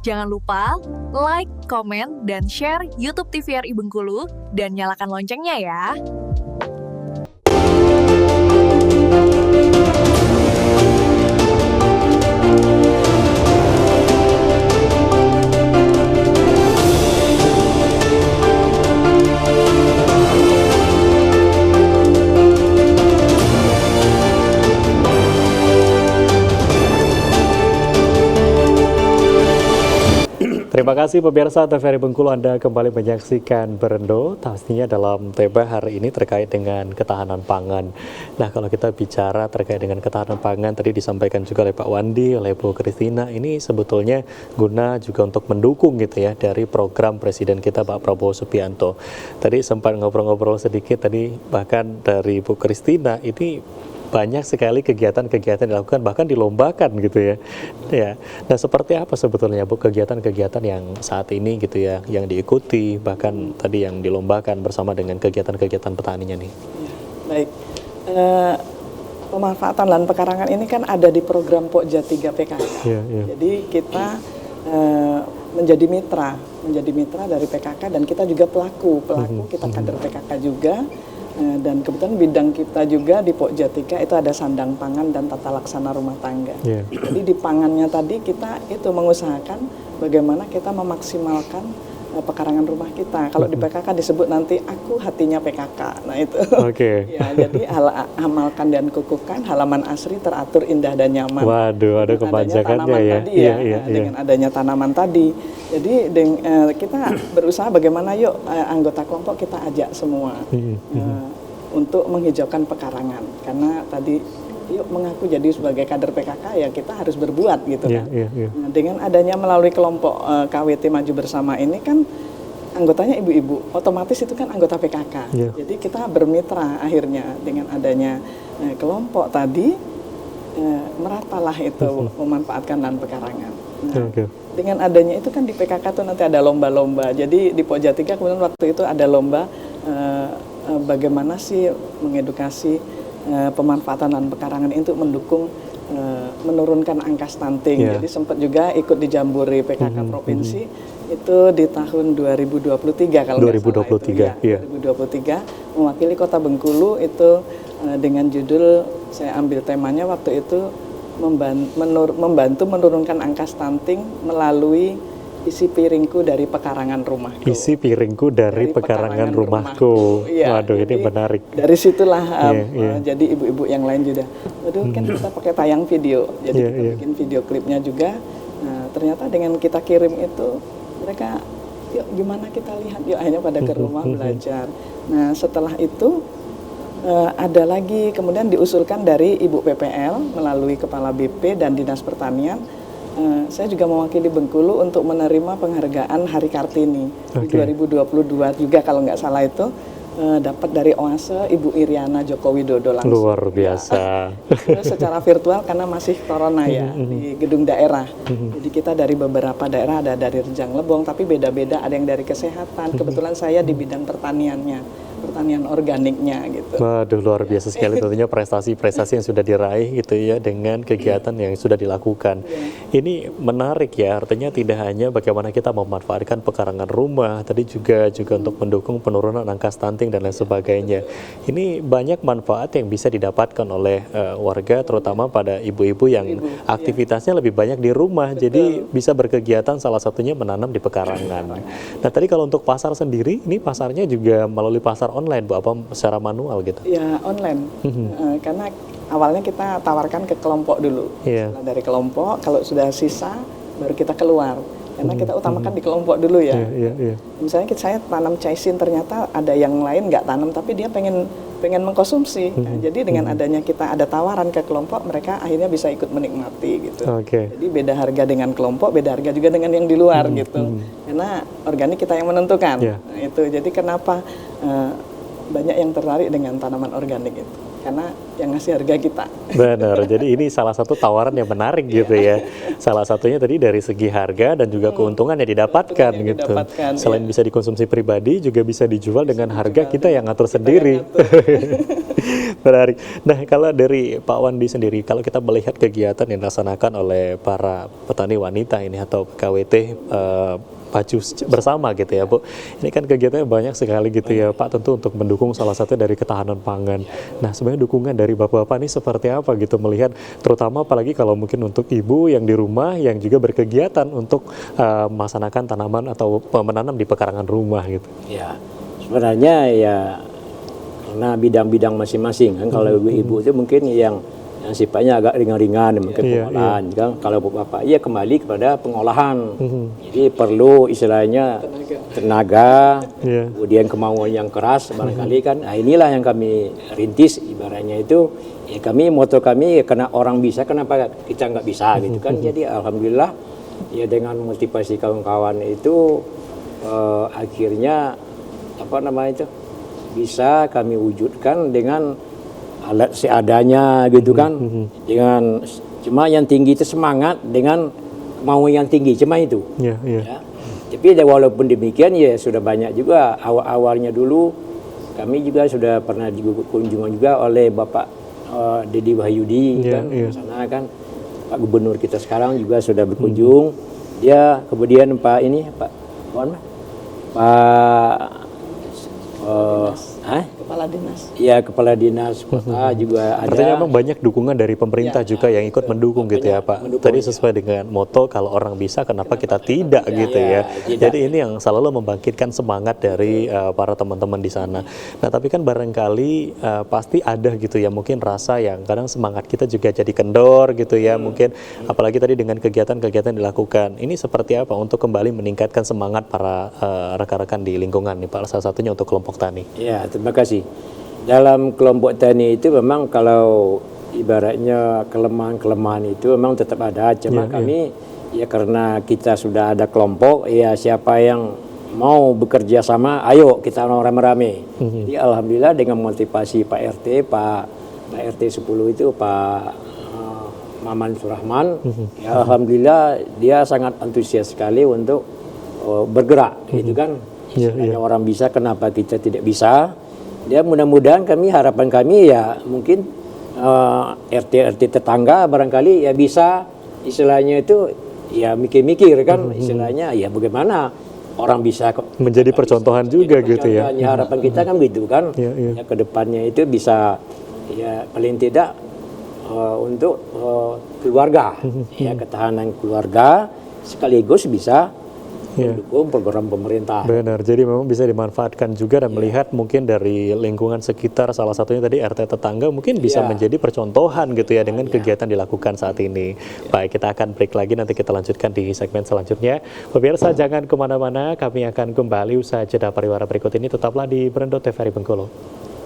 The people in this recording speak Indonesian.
Jangan lupa like, komen, dan share YouTube TVRI Bengkulu dan nyalakan loncengnya ya. Terima kasih pemirsa TVRI Bengkulu, Anda kembali menyaksikan Berendo, pastinya dalam tema hari ini terkait dengan ketahanan pangan. Nah, kalau kita bicara terkait dengan ketahanan pangan, tadi disampaikan juga oleh Pak Wandi, oleh Bu Christina, ini sebetulnya guna juga untuk mendukung gitu ya dari program Presiden kita Pak Prabowo Subianto. Tadi sempat ngobrol-ngobrol sedikit tadi, bahkan dari Bu Christina ini banyak sekali kegiatan-kegiatan dilakukan, bahkan dilombakan gitu ya. Ya. Nah, seperti apa sebetulnya Bu kegiatan-kegiatan yang saat ini gitu ya, yang diikuti, bahkan tadi yang dilombakan bersama dengan kegiatan-kegiatan petaninya nih? Baik, pemanfaatan lahan pekarangan ini kan ada di program Pokja 3 PKK. Jadi kita menjadi mitra dari PKK, dan kita juga pelaku kita kader PKK juga. Dan kebetulan bidang kita juga di Pokja 3 itu ada sandang pangan dan tata laksana rumah tangga. Jadi di pangannya tadi kita itu mengusahakan bagaimana kita memaksimalkan pekarangan rumah kita. Kalau di PKK disebut nanti aku hatinya PKK. Nah itu. Ya, jadi amalkan dan kukuhkan, halaman asri teratur indah dan nyaman. Waduh, ada kebajakannya ya. Tadi dengan adanya tanaman tadi. Jadi kita berusaha bagaimana yuk anggota kelompok kita ajak semua untuk menghijaukan pekarangan. Karena tadi yuk mengaku jadi sebagai kader PKK ya kita harus berbuat gitu kan. Nah, dengan adanya melalui kelompok KWT Maju Bersama ini kan anggotanya ibu-ibu, otomatis itu kan anggota PKK. Jadi kita bermitra akhirnya dengan adanya kelompok tadi meratalah itu memanfaatkan lahan pekarangan. Nah, dengan adanya itu kan di PKK tuh nanti ada lomba-lomba. Jadi di Pokja 3 kemudian waktu itu ada lomba bagaimana sih mengedukasi pemanfaatan lahan pekarangan itu mendukung menurunkan angka stunting. Jadi sempat juga ikut di Jambore PKK Provinsi itu di tahun 2023 kalau 2023 2023 mewakili Kota Bengkulu itu dengan judul saya ambil temanya waktu itu membantu menurunkan angka stunting melalui isi piringku dari pekarangan rumahku. Isi piringku dari pekarangan rumahku. Waduh, ini menarik. Dari situlah jadi ibu-ibu yang lain juga. Waduh, kan kita pakai tayang video. Jadi kita bikin video klipnya juga. Nah, ternyata dengan kita kirim itu mereka, yuk gimana kita lihat, yuk akhirnya pada ke rumah belajar. Nah, setelah itu ada lagi kemudian diusulkan dari Ibu PPL melalui Kepala BP dan Dinas Pertanian. Saya juga mewakili Bengkulu untuk menerima penghargaan Hari Kartini di 2022 juga kalau nggak salah itu dapat dari Oase Ibu Iriana Joko Widodo langsung. Luar biasa. Secara virtual karena masih corona ya di gedung daerah. Jadi kita dari beberapa daerah, ada dari Rejang Lebong tapi beda-beda, ada yang dari kesehatan. Kebetulan saya di bidang pertanian organiknya gitu. Waduh, luar biasa sekali tentunya prestasi-prestasi yang sudah diraih gitu ya dengan kegiatan yang sudah dilakukan. Ini menarik ya, artinya tidak hanya bagaimana kita memanfaatkan pekarangan rumah, tadi juga untuk mendukung penurunan angka stunting dan lain sebagainya. Ini banyak manfaat yang bisa didapatkan oleh warga, terutama pada ibu-ibu yang aktivitasnya lebih banyak di rumah. Jadi bisa berkegiatan, salah satunya menanam di pekarangan. Nah, tadi kalau untuk pasar sendiri, ini pasarnya juga melalui pasar online, Bu, apa secara manual gitu? Ya, online. Karena awalnya kita tawarkan ke kelompok dulu. Setelah dari kelompok, kalau sudah sisa baru kita keluar. Karena kita utamakan di kelompok dulu ya. Misalnya saya tanam caisin, ternyata ada yang lain nggak tanam tapi dia pengen mengkonsumsi. Nah, jadi dengan adanya kita ada tawaran ke kelompok, mereka akhirnya bisa ikut menikmati gitu. Jadi beda harga dengan kelompok, beda harga juga dengan yang di luar gitu. Karena organik kita yang menentukan. Nah, itu jadi kenapa banyak yang tertarik dengan tanaman organik itu. Karena yang ngasih harga kita. Benar, jadi ini salah satu tawaran yang menarik gitu ya. Salah satunya tadi dari segi harga dan juga keuntungan yang didapatkan gitu. Selain bisa dikonsumsi pribadi, juga bisa dijual dengan harga kita yang ngatur sendiri. Menarik. Nah, kalau dari Pak Wandi sendiri, kalau kita melihat kegiatan yang dilaksanakan oleh para petani wanita ini atau KWT Maju Bersama gitu ya, Bu. Ini kan kegiatannya banyak sekali gitu ya, Pak, tentu untuk mendukung salah satu dari ketahanan pangan. Nah, sebenarnya dukungan dari Bapak-bapak ini seperti apa gitu melihat, terutama apalagi kalau mungkin untuk ibu yang di rumah yang juga berkegiatan untuk melaksanakan tanaman atau menanam di pekarangan rumah gitu. Ya, sebenarnya ya karena bidang-bidang masing-masing kan. Kalau ibu-ibu itu mungkin yang sifatnya agak ringan-ringan mungkin pengolahan kan. Kalau bapak ya kembali kepada pengolahan. Jadi perlu istilahnya tenaga, kemudian kemauan yang keras barangkali kan. Nah, inilah yang kami rintis ibaratnya itu. Ya kami moto kami ya, karena orang bisa kenapa kita nggak bisa gitu kan. Jadi alhamdulillah ya dengan motivasi kawan-kawan itu akhirnya apa namanya itu bisa kami wujudkan dengan alat seadanya gitu kan. Dengan cuma yang tinggi itu semangat dengan mau yang tinggi cuma itu. Ya. Tapi walaupun demikian ya sudah banyak juga awal-awalnya dulu kami juga sudah pernah kunjungan juga oleh Bapak Dedi Wahyudi kan sana kan. Pak Gubernur kita sekarang juga sudah berkunjung. Dia kemudian Pak Kepala dinas. Ya, kepala dinas kota juga ada. Artinya memang banyak dukungan dari pemerintah juga yang ikut mendukung gitu ya, Pak. Tadi sesuai dengan moto kalau orang bisa kenapa kita tidak gitu ya. Jadi ini yang selalu membangkitkan semangat dari para teman-teman di sana. Nah, tapi kan barangkali pasti ada gitu ya mungkin rasa yang kadang semangat kita juga jadi kendor gitu ya. Mungkin apalagi tadi dengan kegiatan-kegiatan dilakukan. Ini seperti apa untuk kembali meningkatkan semangat para rekan-rekan di lingkungan nih, Pak? Salah satunya untuk kelompok tani. Ya, terima kasih. Dalam kelompok tani itu memang kalau ibaratnya kelemahan-kelemahan itu memang tetap ada. Cuma kami ya karena kita sudah ada kelompok, ya siapa yang mau bekerja sama, ayo kita rame-rame. Jadi alhamdulillah dengan motivasi Pak RT 10 itu Pak Maman Surahman, ya alhamdulillah dia sangat antusias sekali untuk bergerak gitu kan. Istilahnya orang bisa, kenapa kita tidak bisa? Ya mudah-mudahan harapan kami ya mungkin RT tetangga barangkali ya bisa istilahnya itu ya mikir-mikir kan istilahnya ya bagaimana orang bisa menjadi percontohan juga gitu ya. Harapan kita kan gitu kan. Ya ke depannya itu bisa ya paling tidak untuk keluarga ya ketahanan keluarga sekaligus bisa mendukung program pemerintah. Benar, jadi memang bisa dimanfaatkan juga dan melihat mungkin dari lingkungan sekitar, salah satunya tadi RT tetangga mungkin bisa menjadi percontohan gitu ya dengan kegiatan dilakukan saat ini. Baik, kita akan break lagi, nanti kita lanjutkan di segmen selanjutnya. Pemirsa jangan kemana-mana, kami akan kembali usai jeda pariwara berikut ini, tetaplah di Berendo TVRI Bengkulu.